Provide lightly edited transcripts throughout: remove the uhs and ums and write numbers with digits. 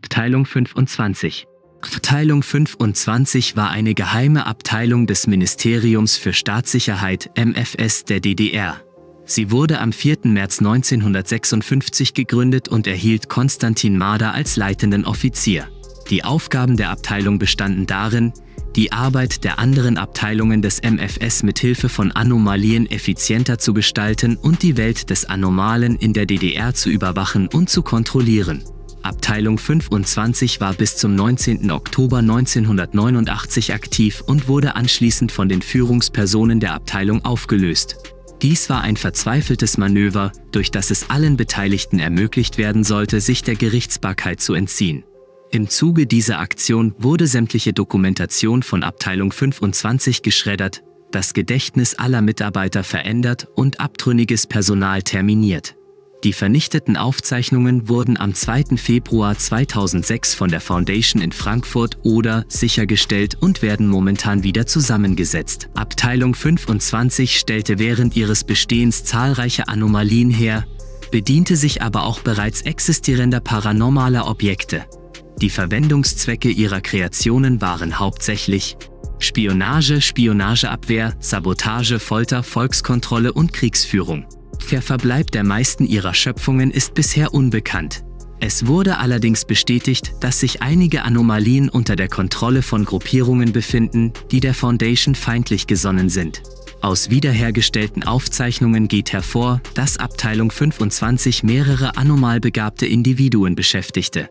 Abteilung 25. Abteilung 25 war eine geheime Abteilung des Ministeriums für Staatssicherheit (MfS) der DDR. Sie wurde am 4. März 1956 gegründet und erhielt Konstantin Marder als leitenden Offizier. Die Aufgaben der Abteilung bestanden darin, die Arbeit der anderen Abteilungen des MfS mit Hilfe von Anomalien effizienter zu gestalten und die Welt des Anomalen in der DDR zu überwachen und zu kontrollieren. Abteilung 25 war bis zum 19. Oktober 1989 aktiv und wurde anschließend von den Führungspersonen der Abteilung aufgelöst. Dies war ein verzweifeltes Manöver, durch das es allen Beteiligten ermöglicht werden sollte, sich der Gerichtsbarkeit zu entziehen. Im Zuge dieser Aktion wurde sämtliche Dokumentation von Abteilung 25 geschreddert, das Gedächtnis aller Mitarbeiter verändert und abtrünniges Personal terminiert. Die vernichteten Aufzeichnungen wurden am 2. Februar 2006 von der Foundation in Frankfurt (Oder) sichergestellt und werden momentan wieder zusammengesetzt. Abteilung 25 stellte während ihres Bestehens zahlreiche Anomalien her, bediente sich aber auch bereits existierender paranormaler Objekte. Die Verwendungszwecke ihrer Kreationen waren hauptsächlich Spionage, Spionageabwehr, Sabotage, Folter, Volkskontrolle und Kriegsführung. Der Verbleib der meisten ihrer Schöpfungen ist bisher unbekannt. Es wurde allerdings bestätigt, dass sich einige Anomalien unter der Kontrolle von Gruppierungen befinden, die der Foundation feindlich gesonnen sind. Aus wiederhergestellten Aufzeichnungen geht hervor, dass Abteilung 25 mehrere anomal begabte Individuen beschäftigte.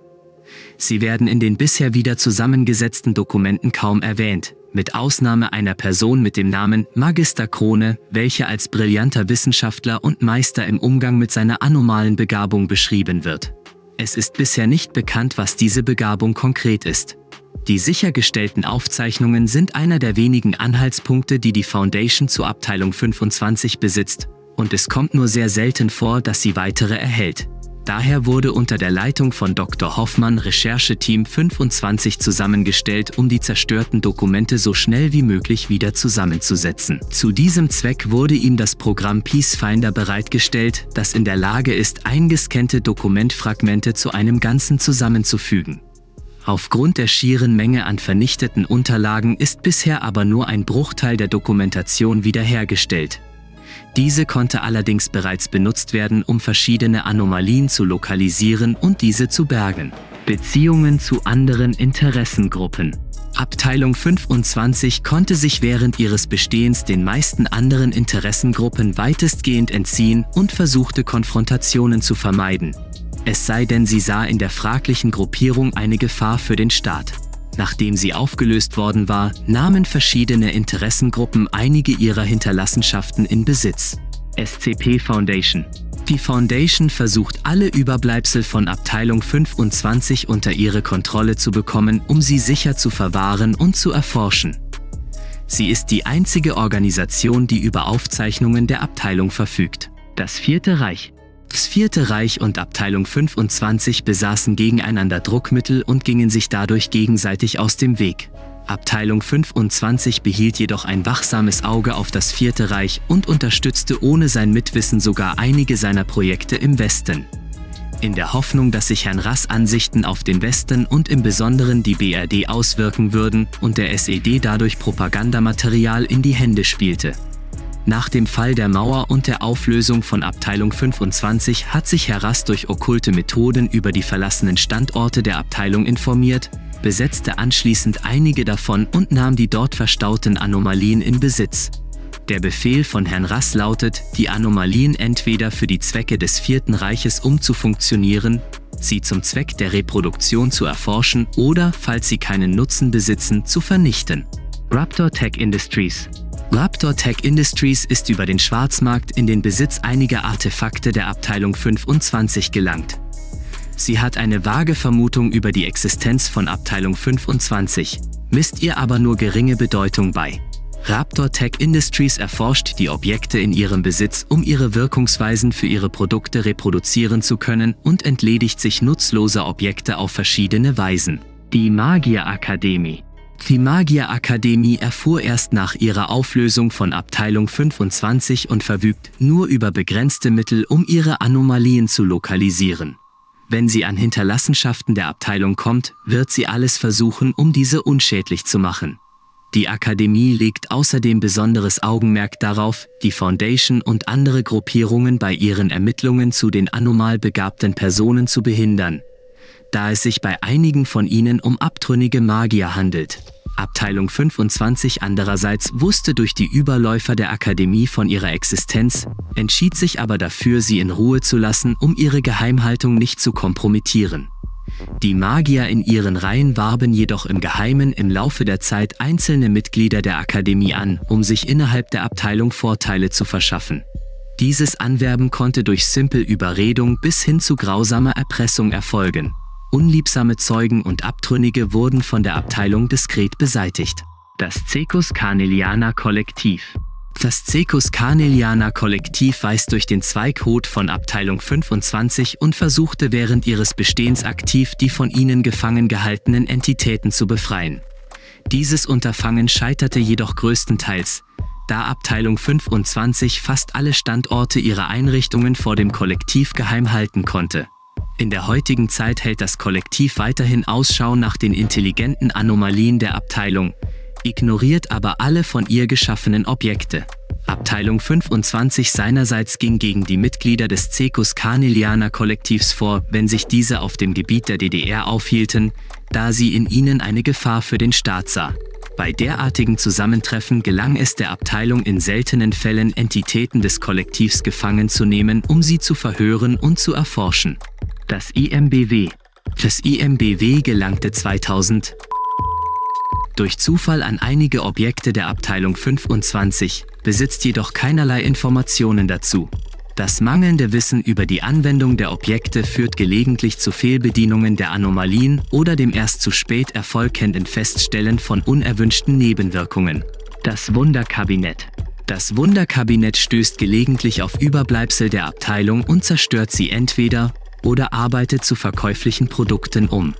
Sie werden in den bisher wieder zusammengesetzten Dokumenten kaum erwähnt, mit Ausnahme einer Person mit dem Namen Magister Krone, welcher als brillanter Wissenschaftler und Meister im Umgang mit seiner anomalen Begabung beschrieben wird. Es ist bisher nicht bekannt, was diese Begabung konkret ist. Die sichergestellten Aufzeichnungen sind einer der wenigen Anhaltspunkte, die die Foundation zur Abteilung 25 besitzt, und es kommt nur sehr selten vor, dass sie weitere erhält. Daher wurde unter der Leitung von Dr. Hoffmann Rechercheteam 25 zusammengestellt, um die zerstörten Dokumente so schnell wie möglich wieder zusammenzusetzen. Zu diesem Zweck wurde ihm das Programm Peacefinder bereitgestellt, das in der Lage ist, eingescannte Dokumentfragmente zu einem Ganzen zusammenzufügen. Aufgrund der schieren Menge an vernichteten Unterlagen ist bisher aber nur ein Bruchteil der Dokumentation wiederhergestellt. Diese konnte allerdings bereits benutzt werden, um verschiedene Anomalien zu lokalisieren und diese zu bergen. Beziehungen zu anderen Interessengruppen. Abteilung 25 konnte sich während ihres Bestehens den meisten anderen Interessengruppen weitestgehend entziehen und versuchte Konfrontationen zu vermeiden. Es sei denn, sie sah in der fraglichen Gruppierung eine Gefahr für den Staat. Nachdem sie aufgelöst worden war, nahmen verschiedene Interessengruppen einige ihrer Hinterlassenschaften in Besitz. SCP Foundation. Die Foundation versucht, alle Überbleibsel von Abteilung 25 unter ihre Kontrolle zu bekommen, um sie sicher zu verwahren und zu erforschen. Sie ist die einzige Organisation, die über Aufzeichnungen der Abteilung verfügt. Das Vierte Reich. Das Vierte Reich und Abteilung 25 besaßen gegeneinander Druckmittel und gingen sich dadurch gegenseitig aus dem Weg. Abteilung 25 behielt jedoch ein wachsames Auge auf das Vierte Reich und unterstützte ohne sein Mitwissen sogar einige seiner Projekte im Westen. In der Hoffnung, dass sich Herrn Rass' Ansichten auf den Westen und im Besonderen die BRD auswirken würden und der SED dadurch Propagandamaterial in die Hände spielte. Nach dem Fall der Mauer und der Auflösung von Abteilung 25 hat sich Herr Rass durch okkulte Methoden über die verlassenen Standorte der Abteilung informiert, besetzte anschließend einige davon und nahm die dort verstauten Anomalien in Besitz. Der Befehl von Herrn Rass lautet, die Anomalien entweder für die Zwecke des Vierten Reiches umzufunktionieren, sie zum Zweck der Reproduktion zu erforschen oder, falls sie keinen Nutzen besitzen, zu vernichten. Raptor Tech Industries. Raptor Tech Industries ist über den Schwarzmarkt in den Besitz einiger Artefakte der Abteilung 25 gelangt. Sie hat eine vage Vermutung über die Existenz von Abteilung 25, misst ihr aber nur geringe Bedeutung bei. Raptor Tech Industries erforscht die Objekte in ihrem Besitz, um ihre Wirkungsweisen für ihre Produkte reproduzieren zu können und entledigt sich nutzloser Objekte auf verschiedene Weisen. Die Magierakademie. Die Magierakademie erfuhr erst nach ihrer Auflösung von Abteilung 25 und verfügt nur über begrenzte Mittel, um ihre Anomalien zu lokalisieren. Wenn sie an Hinterlassenschaften der Abteilung kommt, wird sie alles versuchen, um diese unschädlich zu machen. Die Akademie legt außerdem besonderes Augenmerk darauf, die Foundation und andere Gruppierungen bei ihren Ermittlungen zu den anormal begabten Personen zu behindern, da es sich bei einigen von ihnen um abtrünnige Magier handelt. Abteilung 25 andererseits wusste durch die Überläufer der Akademie von ihrer Existenz, entschied sich aber dafür, sie in Ruhe zu lassen, um ihre Geheimhaltung nicht zu kompromittieren. Die Magier in ihren Reihen warben jedoch im Geheimen im Laufe der Zeit einzelne Mitglieder der Akademie an, um sich innerhalb der Abteilung Vorteile zu verschaffen. Dieses Anwerben konnte durch simple Überredung bis hin zu grausamer Erpressung erfolgen. Unliebsame Zeugen und Abtrünnige wurden von der Abteilung diskret beseitigt. Das Cecus Carneliana Kollektiv. Das Cecus Carneliana Kollektiv weist durch den Zweigcode von Abteilung 25 und versuchte während ihres Bestehens aktiv, die von ihnen gefangen gehaltenen Entitäten zu befreien. Dieses Unterfangen scheiterte jedoch größtenteils, da Abteilung 25 fast alle Standorte ihrer Einrichtungen vor dem Kollektiv geheim halten konnte. In der heutigen Zeit hält das Kollektiv weiterhin Ausschau nach den intelligenten Anomalien der Abteilung, ignoriert aber alle von ihr geschaffenen Objekte. Abteilung 25 seinerseits ging gegen die Mitglieder des Cecus Carneliana Kollektivs vor, wenn sich diese auf dem Gebiet der DDR aufhielten, da sie in ihnen eine Gefahr für den Staat sah. Bei derartigen Zusammentreffen gelang es der Abteilung in seltenen Fällen, Entitäten des Kollektivs gefangen zu nehmen, um sie zu verhören und zu erforschen. Das IMBW. Das IMBW gelangte 2000 durch Zufall an einige Objekte der Abteilung 25, besitzt jedoch keinerlei Informationen dazu. Das mangelnde Wissen über die Anwendung der Objekte führt gelegentlich zu Fehlbedienungen der Anomalien oder dem erst zu spät erfolgenden Feststellen von unerwünschten Nebenwirkungen. Das Wunderkabinett. Das Wunderkabinett stößt gelegentlich auf Überbleibsel der Abteilung und zerstört sie entweder oder arbeitet zu verkäuflichen Produkten um.